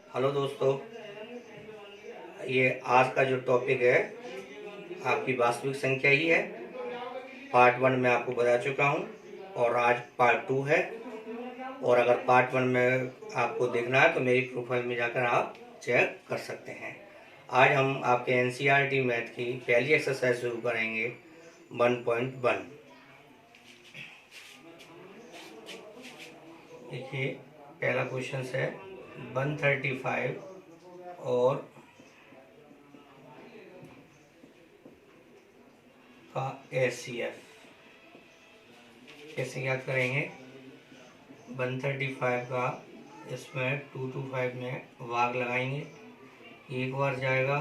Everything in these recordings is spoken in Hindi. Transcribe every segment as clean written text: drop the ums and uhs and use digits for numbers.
हेलो दोस्तों, ये आज का जो टॉपिक है आपकी वास्तविक संख्या ही है। पार्ट 1 में आपको बता चुका हूँ और आज पार्ट 2 है। और अगर पार्ट 1 में आपको देखना है तो मेरी प्रोफाइल में जाकर आप चेक कर सकते हैं। आज हम आपके एनसीईआरटी मैथ की पहली एक्सरसाइज शुरू करेंगे 1.1। देखिए, पहला क्वेश्चन है 135 और का एचसीएफ कैसे याद करेंगे। 135 का इसमें 225 में भाग लगाएंगे, एक बार जाएगा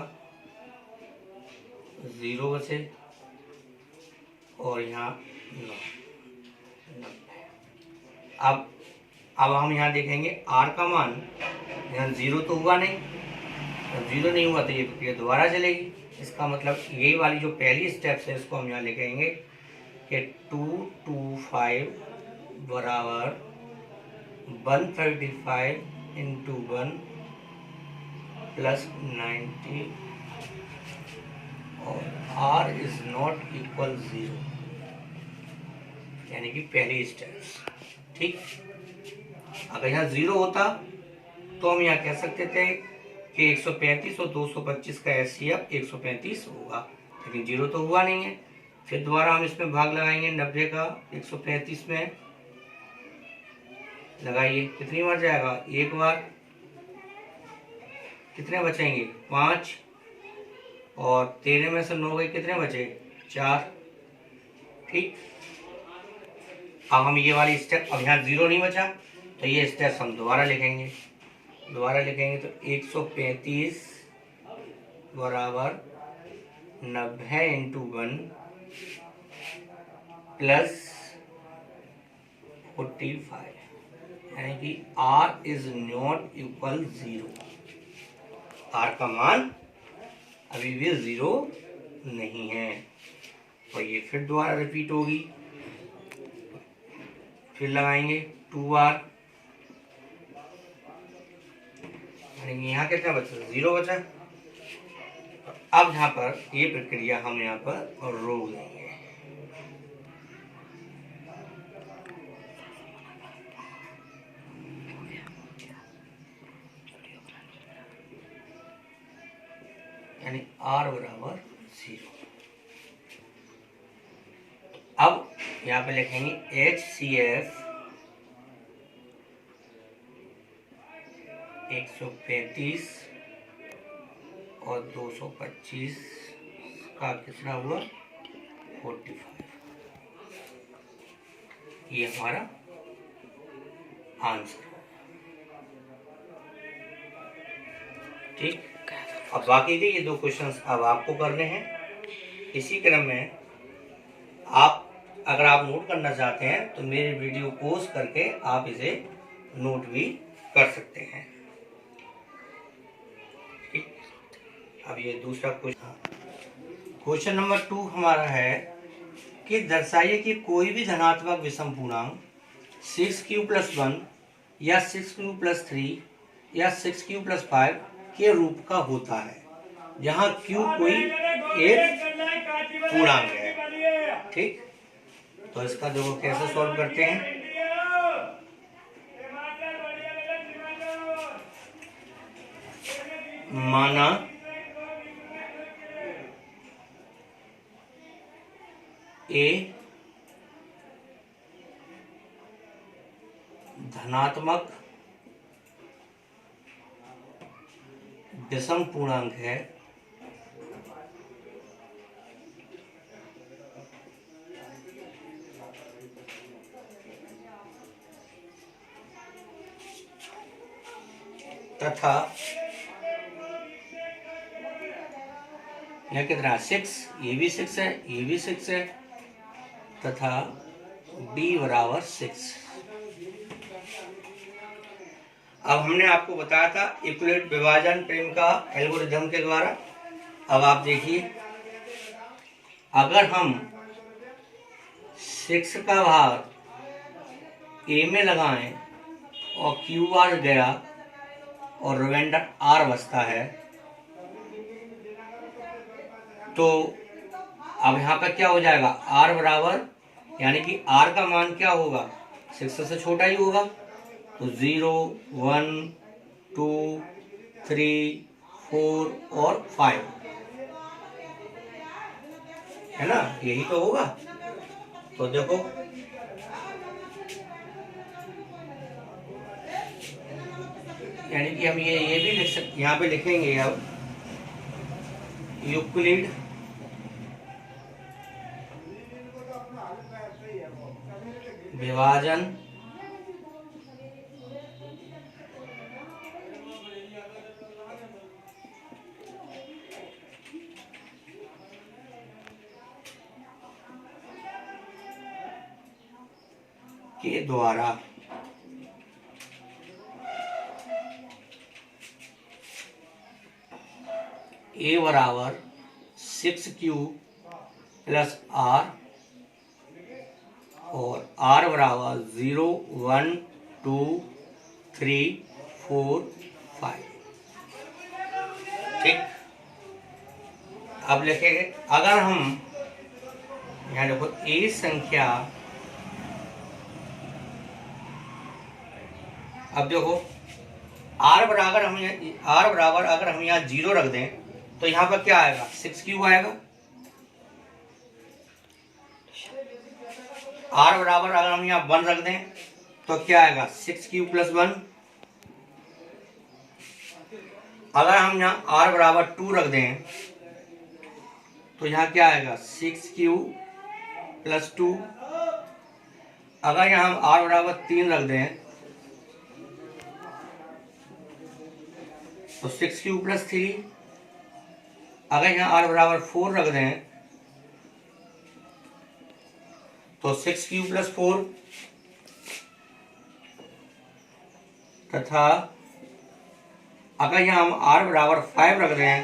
0 बचे और यहाँ 9। अब हम यहाँ देखेंगे आर का मान, यहाँ 0 तो हुआ नहीं, जब 0 नहीं हुआ तो ये दोबारा चलेगी। इसका मतलब यही वाली जो पहली स्टेप्स है इसको हम यहाँ लिखेंगे कि 225 बराबर 135 इंटू 1 प्लस 90 और r इज नॉट इक्वल 0, यानी कि पहली स्टेप्स। ठीक, अगर यहाँ 0 होता तो हम यहाँ कह सकते थे कि 135 और 225 का एचसीएफ 135 होगा, लेकिन 0 तो हुआ नहीं है। फिर दोबारा हम इसमें भाग लगाएंगे 90 का 135 में, लगाइए, कितनी बार जाएगा, एक बार, कितने बचेंगे 5 और 13 में से 9 गए, कितने बचे 4। ठीक, अब हम ये वाली स्टेप, अब यहाँ 0 नहीं बचा तो ये स्टेप हम दोबारा लिखेंगे तो 135 बराबर 90 इंटू 1 प्लस 45, यानी कि r is not equal 0। r का मान अभी भी 0 नहीं है, और ये फिर दोबारा रिपीट होगी। फिर लगाएंगे 2 बार, यहाँ कितना बचा, 0 बचा। अब यहाँ पर ये प्रक्रिया हम यहाँ पर रोक देंगे। यानी r बराबर 0। अब यहाँ पे लिखेंगे HCF 135 और 225 का कितना हुआ 45, ये हमारा आंसर। ठीक, अब बाकी के ये 2 क्वेश्चंस अब आपको करने हैं। इसी क्रम में अगर आप नोट करना चाहते हैं तो मेरे वीडियो पॉज करके आप इसे नोट भी कर सकते हैं। ठीक, अब ये दूसरा क्वेश्चन नंबर 2 हमारा है कि दर्शाइए कि कोई भी धनात्मक विषम पूर्णांक 6q + 1 या 6q + 3 या 6q + 5 के रूप का होता है, जहां q कोई एक पूर्णांक है। ठीक, तो इसका देखो कैसे सॉल्व करते हैं। माना a धनात्मक विषम पूर्णांक है तथा यह कितना 6, ये भी 6 है, ये भी 6 है, तथा b बराबर 6। अब हमने आपको बताया था इक्वलेट विभाजन प्रेम का एल्गोरिथम के द्वारा। अब आप देखिए, अगर हम 6 का भाग a में लगाएं और q बार गया और रिमाइंडर आर बचता है। तो अब यहाँ पर क्या हो जाएगा, आर बराबर, यानी कि आर का मान क्या होगा, 6 से छोटा ही होगा। तो 0 1 2 3 4 और 5 है ना, यही तो होगा। तो देखो यानी कि हम ये भी लिख सकते, यहाँ पे लिखेंगे अब यूक्लिड विभाजन के द्वारा ए बराबर 6Q प्लस आर और आर बराबर 0 1 2 3 4 5। ठीक, अब लिखेंगे, अगर हम यहाँ देखो ए संख्या, अब देखो आर बराबर अगर हम यहाँ 0 रख दें तो यहाँ पर क्या आएगा, 6Q आएगा। आर बराबर अगर हम यहाँ 1 रख दें तो क्या आएगा, 6Q प्लस 1। अगर हम यहाँ आर बराबर 2 रख दें तो यहाँ क्या आएगा, 6Q प्लस 2। अगर यहाँ हम आर बराबर 3 रख दें तो 6Q प्लस 3। अगर यहाँ आर बराबर 4 रख दें तो 6Q प्लस 4 तथा अगर यहाँ हम आर बराबर 5 रख दें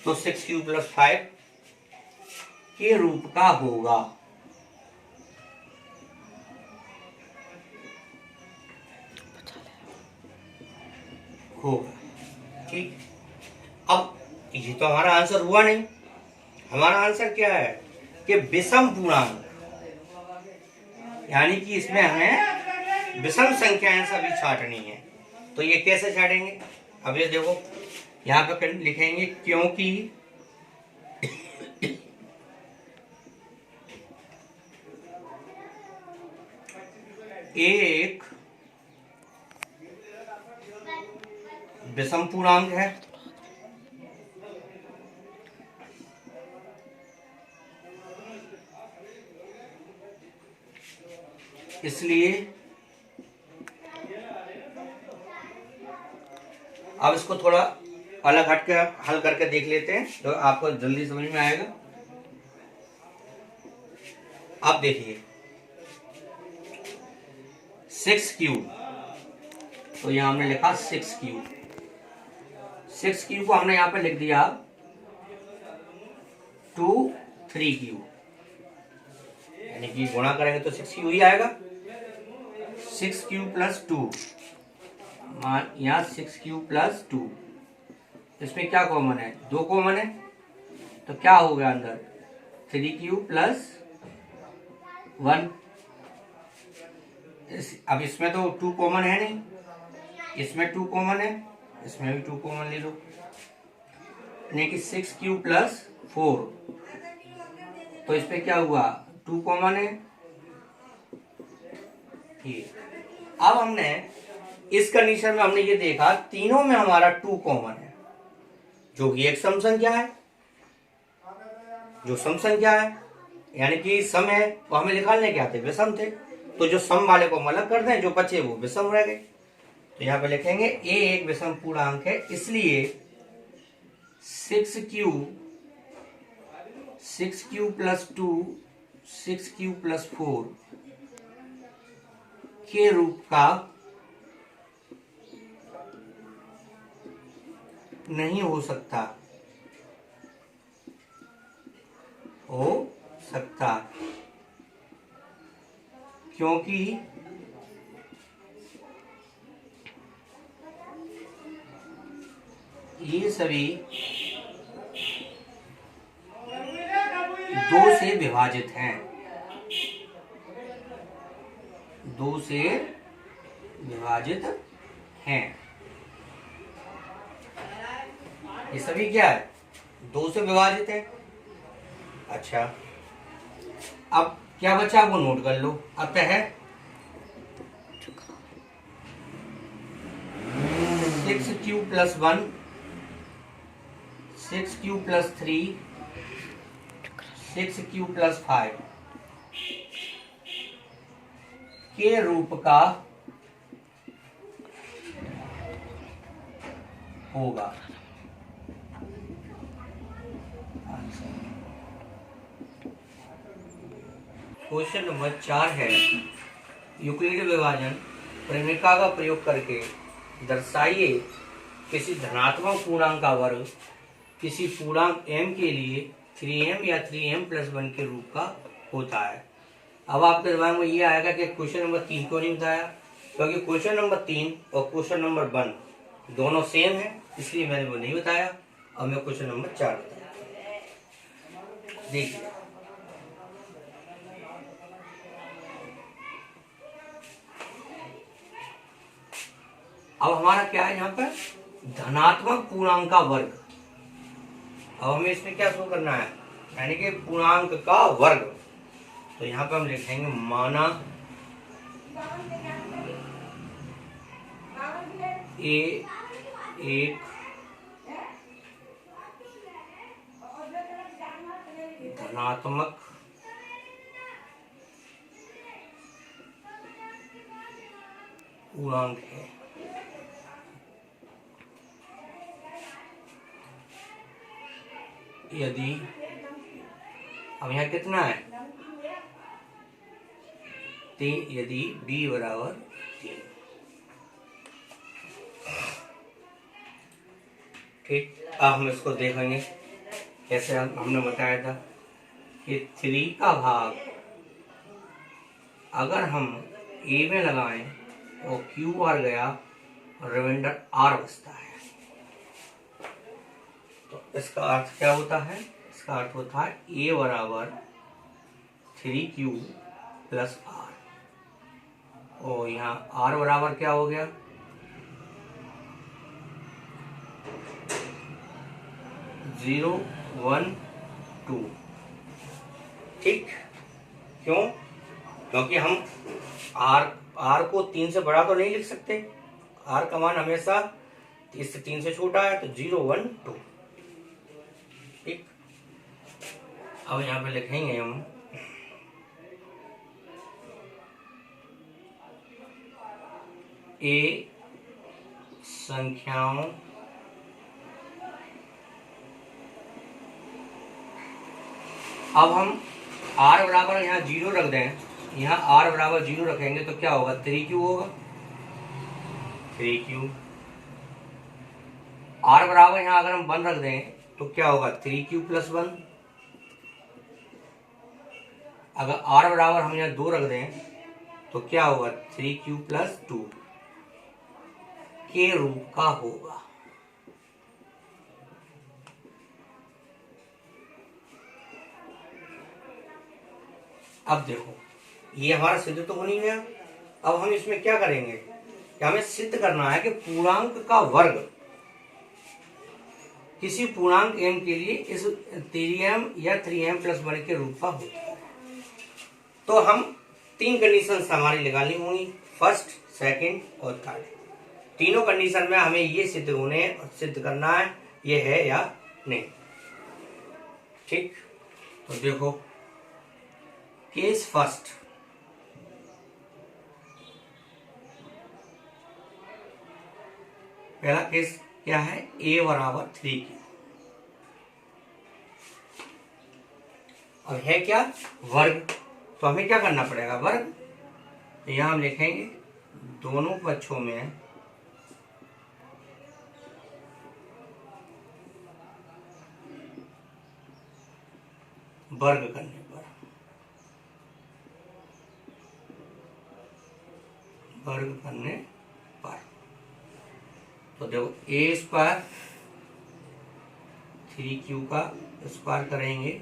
तो 6Q प्लस 5 के रूप का होगा। ठीक, अब ये तो हमारा आंसर हुआ नहीं। हमारा आंसर क्या है कि विषम पूर्णांक, यानी कि इसमें हमें विषम संख्याएं सभी छांटनी है। तो ये कैसे छाटेंगे, अब ये देखो यहाँ पे लिखेंगे, क्योंकि एक विषम पूर्णांक है इसलिए अब इसको थोड़ा अलग हट के हल करके देख लेते हैं तो आपको जल्दी समझ में आएगा। आप देखिए 6Q, तो यहां हमने लिखा 6Q। 6Q को हमने यहां पे लिख दिया 2 3Q, यानी कि गुणा करेंगे तो 6Q ही आएगा। 6Q प्लस 2, यहाँ 6Q प्लस 2, इसमें क्या कॉमन है, 2 कॉमन है, तो क्या हो गया अंदर 3Q प्लस 1। अब इसमें तो 2 कॉमन है नहीं, इसमें 2 कॉमन है, इसमें भी 2 कॉमन ले लो, यानी कि 6Q प्लस 4। तो इसमें क्या हुआ, 2 कॉमन है ये। अब हमने इस कंडीशन में हमने ये देखा तीनों में हमारा 2 कॉमन है, जो कि एक सम संख्या है, जो सम संख्या है, यानी कि सम है, वो हमें निकालने क्या थे, विषम थे। तो जो सम वाले को हम अलग कर दें, जो बचे वो विषम रह गए। तो यहाँ पे लिखेंगे ए एक विषम पूर्णांक है, इसलिए 6Q प्लस 2 6Q प्लस 4 के रूप का नहीं हो सकता, क्योंकि ये सभी 2 से विभाजित हैं, 2 से विभाजित हैं। ये सभी क्या है? 2 से विभाजित है। अच्छा, अब क्या बचा वो नोट कर लो। अतः 6q + 1, 6q + 3, 6q + 5 के रूप का होगा। क्वेश्चन नंबर 4 है, यूक्लिड विभाजन प्रेमिका का प्रयोग करके दर्शाइए किसी धनात्मक पूर्णांक का वर्ग किसी पूर्णांक m के लिए 3m या 3m + 1 के रूप का होता है। अब आपके दिमाग में ये आएगा कि क्वेश्चन नंबर 3 क्यों नहीं बताया, क्योंकि क्वेश्चन नंबर 3 और क्वेश्चन नंबर 1 दोनों सेम है, इसलिए मैंने वो नहीं बताया। और मैं क्वेश्चन नंबर 4 बताया। देखिए, अब हमारा क्या है यहाँ पर? धनात्मक पूर्णांक का वर्ग। अब हमें इसमें क्या शो करना है? यानी कि पूर्णांक का वर्ग। तो यहाँ पर हम लिखेंगे माना ए एक धनात्मक पूर्णांक है। यदि अब यहाँ कितना है? यदि b = 3। ठीक, अब हम इसको देखेंगे कैसे। हमने बताया था कि 3 का भाग अगर हम a में लगाएं तो q r गया और रिमाइंडर r बचता है। तो इसका अर्थ क्या होता है? इसका अर्थ होता है a = 3q + r। और यहाँ r बराबर क्या हो गया? 0 1 2। ठीक, क्यों? क्योंकि हम r को 3 से बड़ा तो नहीं लिख सकते। r का मान हमेशा इससे 3 से छोटा है, तो 0 1 2। ठीक, अब यहाँ पे लिखेंगे हम a संख्याओं अब हम r बराबर यहाँ 0 रख दें, यहाँ r बराबर 0 रखेंगे तो क्या होगा? 3q होगा, 3q। r बराबर यहाँ अगर हम 1 रख दें तो क्या होगा? 3q + 1। अगर r बराबर हम यहाँ 2 रख दें तो क्या होगा? 3q + 2 के रूप का होगा। अब देखो, ये हमारा सिद्ध तो हो नहीं गया। अब हम इसमें क्या करेंगे कि हमें सिद्ध करना है कि पूर्णांक का वर्ग किसी पूर्णांक m के लिए इस 3m या 3m + 1 के रूप का होता है। तो हम 3 कंडीशन हमारी निकालनी होंगी, फर्स्ट, सेकंड और थर्ड। तीनों कंडीशन में हमें ये सिद्ध करना है ये है या नहीं। ठीक, तो देखो, केस फर्स्ट, पहला केस क्या है? a = 3q। अब है क्या? वर्ग। तो हमें क्या करना पड़ेगा? वर्ग। तो यहां हम लिखेंगे दोनों पक्षों में वर्ग करने पर, वर्ग करने पर, तो देखो a² 3q का स्क्वायर करेंगे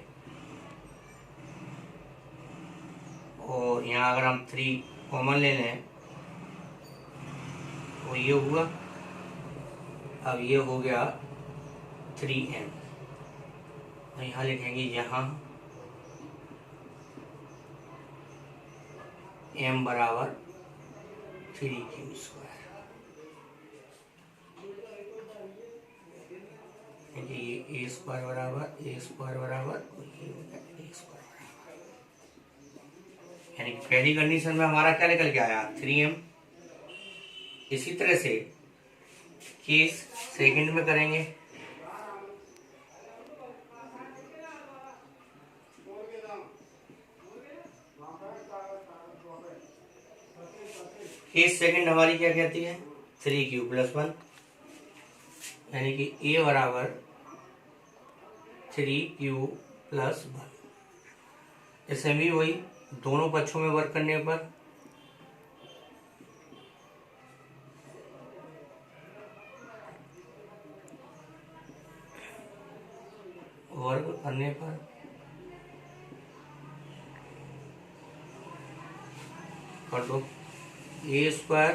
और यहाँ अगर हम 3 कॉमन ले लें तो ये हुआ। अब ये हो गया 3m। यहाँ लिखेंगे यहाँ m बराबर 3q स्क्वायर। ये a स्क्वायर बराबर a स्क्वायर बराबर ये हो गया a स्क्वायर बराबर, यानी कि पहली कंडीशन में हमारा क्या निकल के आया 3m। इसी तरह से केस सेकंड में करेंगे। केस सेकंड हमारी क्या कहती है 3q प्लस 1, यानी कि a बराबर 3q प्लस 1। इसमें भी वही दोनों पक्षों में वर्क करने पर कर दो a square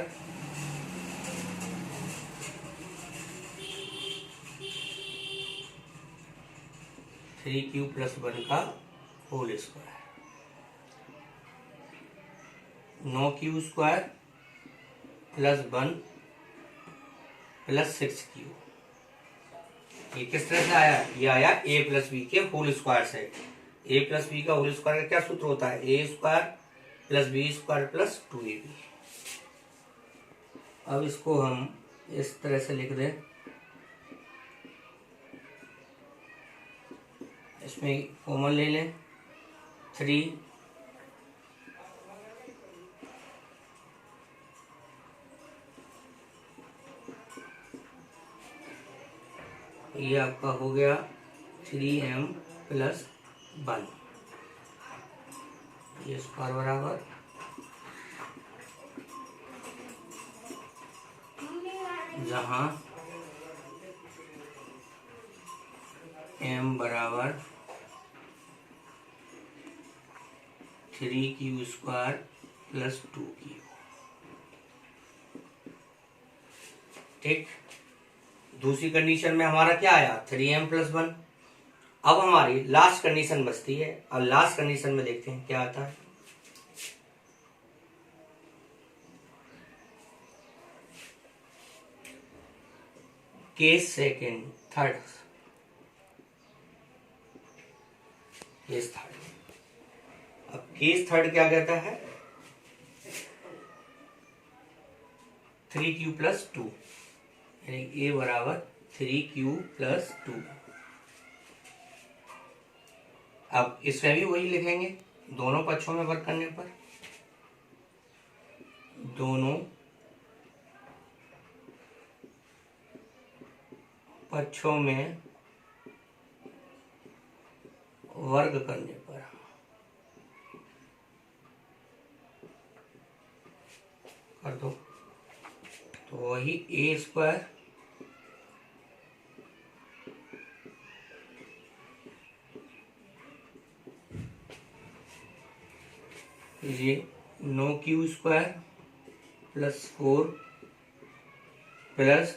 three q plus 1 का whole square, 9q square plus 1 plus 6q। ये किस तरह से आया, ये आया a प्लस बी के होल स्क्वायर से। a प्लस बी का होल स्क्वायर का क्या सूत्र होता है a square plus B square plus 2ab। अब इसको हम इस तरह से लिख दें, इसमें कॉमन ले लें 3 ये आपका हो गया 3m प्लस 1, ये स्क्वायर बराबर जहां m बराबर 3q स्क्वायर प्लस 2q। ठीक, दूसरी कंडीशन में हमारा क्या आया 3m प्लस 1। अब हमारी लास्ट कंडीशन बचती है। अब लास्ट कंडीशन में देखते हैं क्या आता है। Case second third, case third. अब केस थर्ड क्या कहता है 3q प्लस 2, यानी a बराबर 3q प्लस 2। अब इसमें भी वही लिखेंगे दोनों पक्षों में वर्क करने पर, दोनों पक्षों में वर्ग करने पर कर दो तो वही a स्क्वायर ये 9q square plus 4 plus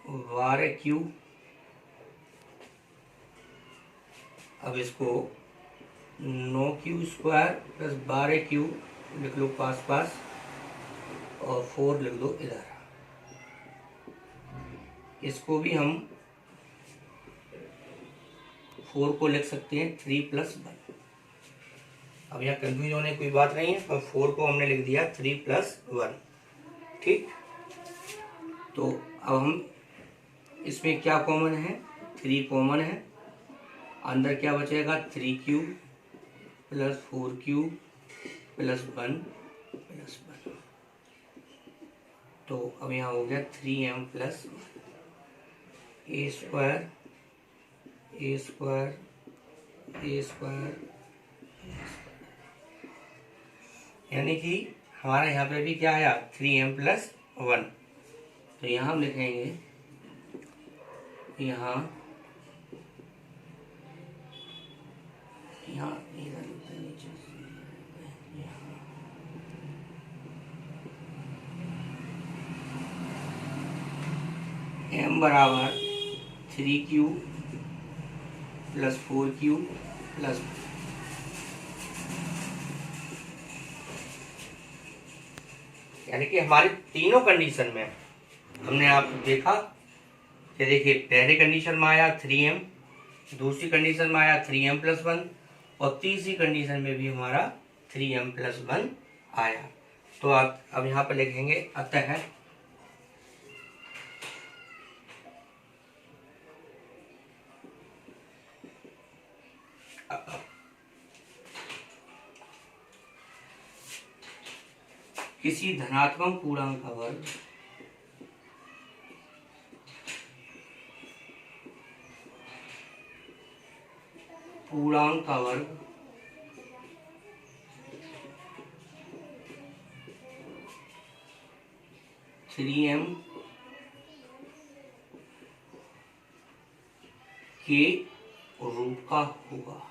12q। अब इसको 9q स्क्वायर प्लस 12q लिख लो पास पास और 4 लिख दो इधर। इसको भी हम 4 को लिख सकते हैं 3 प्लस 1। अब यहाँ कंफ्यूज होने की कोई बात नहीं है, तो 4 को हमने लिख दिया 3 प्लस 1। ठीक, तो अब हम इसमें क्या कॉमन है 3 कॉमन है, अंदर क्या बचेगा 3q plus 4q plus 1 plus 1। तो अब यहाँ हो गया 3m plus a square A square A square, यानी कि हमारे यहाँ पे भी क्या आया 3m प्लस 1। तो यहाँ हम लिखेंगे यहाँ यहाँ इधर नीचे m बराबर 3q प्लस 4q प्लस, यानी कि हमारी तीनों कंडीशन में हमने आप देखा कि देखिए पहले कंडीशन में आया 3m, दूसरी कंडीशन में आया 3m प्लस 1 और तीसरी कंडीशन में भी हमारा 3m प्लस 1 आया। तो आप अब यहाँ पर लिखेंगे अतः किसी धनात्मक पूर्णांक का वर्ग पूर्णांक का वर्ग 3m के रूप का होगा।